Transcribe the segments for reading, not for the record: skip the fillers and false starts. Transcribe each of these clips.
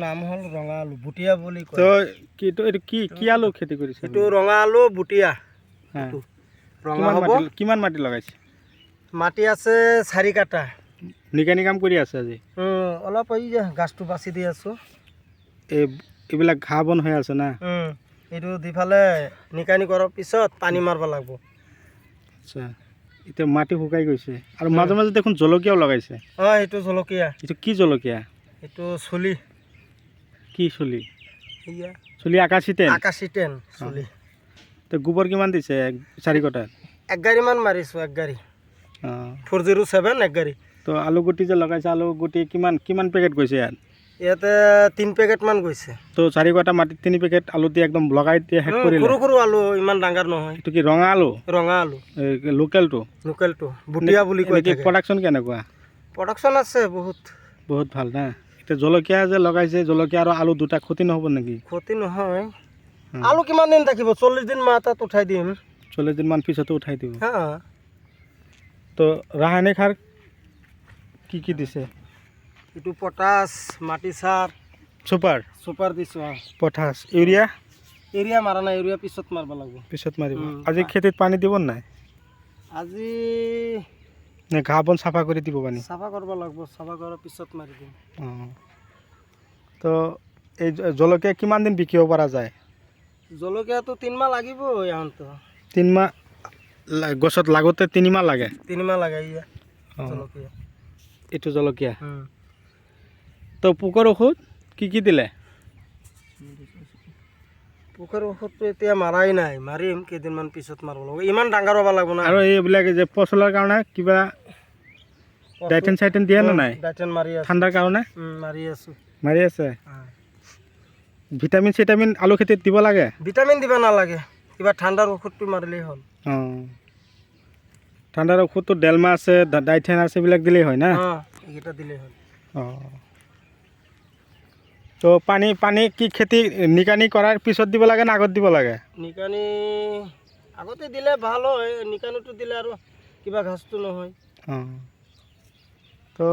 নাম হ'ল ৰঙা আলু বুটিয়া বুলি কয়। তো এইটো কি আলু খেতি কৰিছে? এইটো ৰঙা আলু বুটিয়া। কিমান মাটি লগাইছে? মাটি আছে 4 কাঠা। নিকানি কাম কৰি আছে আজি? অলপ এই যে গাছটো বাছি দি আছোঁ। এইবিলাক ঘাঁহ বন হৈ আছে না? এইটো দিফালে নিকানি কৰাৰ পিছত পানী মাৰিব লাগিব। আচ্ছা, এতিয়া মাটি শুকাই গৈছে আৰু মাজে মাজে দেখোন জলকীয়াও লগাইছে। এইটো জলকীয়া। এইটো কি জলকীয়া? এইটো চলি। কি চলি? চলি আকাশী তেল? আকাশী তেল চলি। তো গোবৰ কিমান দিছে 4 কটাত? 1 গাড়ীমান মাৰিছোঁ, 1 গাড়ী। 407 1 গাড়ী। তো আলু গুটি যে লগাইছে, আলু গুটি কিমান পেকেট গৈছে ইয়াত? ইয়াতে 3 পেকেটমান গৈছে। তো 4 কটা মাটিত 3 পেকেট আলু দি একদম লগাই দিয়ে শেষ কৰিলে? সৰু সৰু আলু, ইমান ডাঙৰ নহয়। এইটো কি ৰঙা আলু? ৰঙা আলু লোকেলটো বুটিয়া বুলি কয়। প্ৰডাকশ্যন কেনেকুৱা? প্ৰডাকশ্যন আছে বহুত ভাল না। এতিয়া জলকীয়া যে লগাইছে, জলকীয়া আৰু আলু দুটা ক্ষতি নহ'ব নেকি? ক্ষতি নহয়। আলু কিমান দিন থাকিব? 40 দিন মাহত উঠাই দিম। 40 দিনমান পিছতো উঠাই দিব। হ্যাঁ। তো ৰাসায়নিক সাৰ কি দিছে? এইটো পটাছ, মাটি সাৰ, সুপাৰ দিছোঁ। Potash, urea? ইউৰিয়া মাৰা নাই, ইউৰিয়া পিছত মাৰিব লাগিব। পিছত মাৰিব। আজি খেতিত পানী দিব নাই? আজি নে ঘাঁহ বন চাফা কৰি দিব পানী? চাফা কৰিব লাগিব, চাফা কৰাৰ পিছত মাৰি দিম। তো এই জলকীয়া কিমান দিন বিকিব পৰা যায়? জলকীয়াটো 3 মাহ লাগিব। ইহঁতো 3 মাহ গছত লাগোতে 3 মাহ লাগে? 3 মাহ লাগে। জলকীয়া, এইটো জলকীয়া। তো পোকৰ ঔষধ কি দিলে? পোকৰ ঔষধটো এতিয়া মাৰাই নাই, মাৰিম কেইদিনমান পিছত মাৰিব লাগিব। ইমান ডাঙৰ হ'ব লাগিব না। আৰু এইবিলাক যে পচলাৰ কাৰণে কিবা ডাইটেন চাইটেন দিয়ে নে নাই? ডাইটেন মাৰি আছোঁ। ঠাণ্ডাৰ কাৰণে মাৰি আছে? ভিটামিন চিটামিন আলু খেতিত দিব লাগে? ভিটামিন দিব নালাগে, কিবা ঠাণ্ডাৰ ঔষধটো মাৰিলেই হ'ল। ঠাণ্ডাৰ ঔষধটো ডেলমা আছে, ডাইটেন আছে, এইবিলাক দিলেই হয় না? এইকেইটা দিলেই হ'ল। তো পানী কি খেতি নিকানি কৰাৰ পিছত দিব লাগে না আগত দিব লাগে? নিকানি আগতে দিলে ভাল হয়, নিকানিটো দিলে আৰু কিবা ঘাসটো নহয়। তো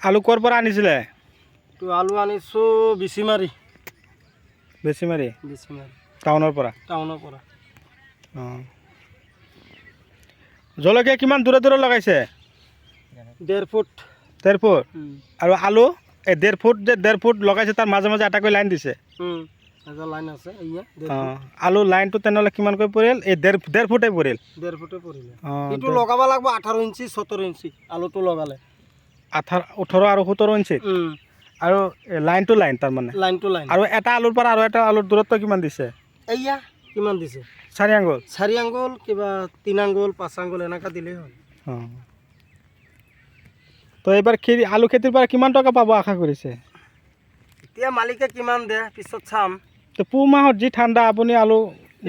আলু ক'ৰ পৰা আনিছিলে? তো আলু আনিছোঁ বেছিমাৰি। টাউনৰ পৰা। জলকীয়া কিমান দূৰে দূৰে লগাইছে? 1.5 ফুট। 1.5 ফুট? আৰু আলু এই 1.5 ফুট লগাইছে, তাৰ মাজে মাজে এটাকৈ লাইন দিছে? লাইন আছে। আলু লাইনটো তেনেহ'লে কিমানকৈ পৰিল? এই 1.5 ফুটে পৰিল? 1.5 ফুটে পৰিলে। এইটো লগাব লাগিব 18 ইঞ্চি 17 ইঞ্চি আলুটো লগালে। 18 আৰু 17 ইঞ্চি? আৰু লাইন টু লাইন তাৰমানে? Line to line. আৰু এটা আলুৰ পৰা আৰু এটা আলুৰ দূৰত্ব কিমান দিছে? কিমান দিছে? 4 আঙুল? 4 আঙুল, কিবা 3 আঙুল 5 আঙুল এনেকুৱা দিলেই হ'ল। তো এইবাৰ আলু খেতিৰ পৰা কিমান টকা পাব আশা কৰিছে? এতিয়া মালিকে কিমান দিয়ে পিছত চাম। তো পুহ মাহত যি ঠাণ্ডা, আপুনি আলু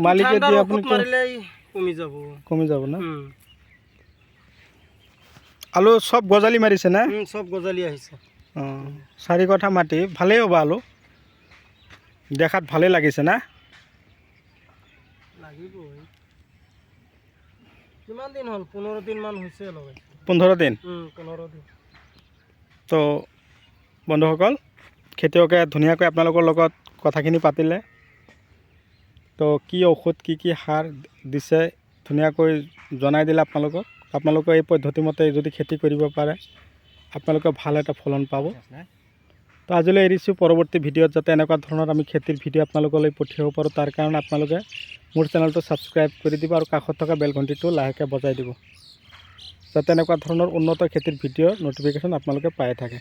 মালিকে দিয়ে আপুনি মাৰিলেই কমি যাব না? আলু সব গজালি মাৰিছে না? সব গজালি আহিছে। 4 কঠা মাটি, ভালেই হ'ব আলু, দেখাত ভালেই লাগিছে না? লাগিবই। কিমান দিন হ'ল? 15 দিন মান হৈছে লগাইছে। 15 দিন? 15 দিন। তো বন্ধুসকল, খেতিয়কে ধুনীয়াকৈ আপোনালোকৰ লগত কথাখিনি পাতিলে। তো কি ঔষধ কি সাৰ দিছে ধুনীয়াকৈ জনাই দিলে আপোনালোকক। আপোনালোকে এই পদ্ধতিমতে যদি খেতি কৰিব পাৰে, আপোনালোকে ভাল এটা ফলন পাব। তো আজিলৈ এৰিছোঁ, পৰৱৰ্তী ভিডিঅ'ত যাতে এনেকুৱা ধৰণৰ আমি খেতিৰ ভিডিঅ' আপোনালোকলৈ পঠিয়াব পাৰোঁ, তাৰ কাৰণে আপোনালোকে মোৰ চেনেলটো ছাবস্ক্ৰাইব কৰি দিব আৰু কাষত থকা বেল ঘণ্টিটো লাহেকৈ বজাই দিব, যাতে এনেকুৱা ধৰণৰ উন্নত খেতিৰ ভিডিঅ'ৰ ন'টিফিকেশ্যন আপোনালোকে পাই থাকে।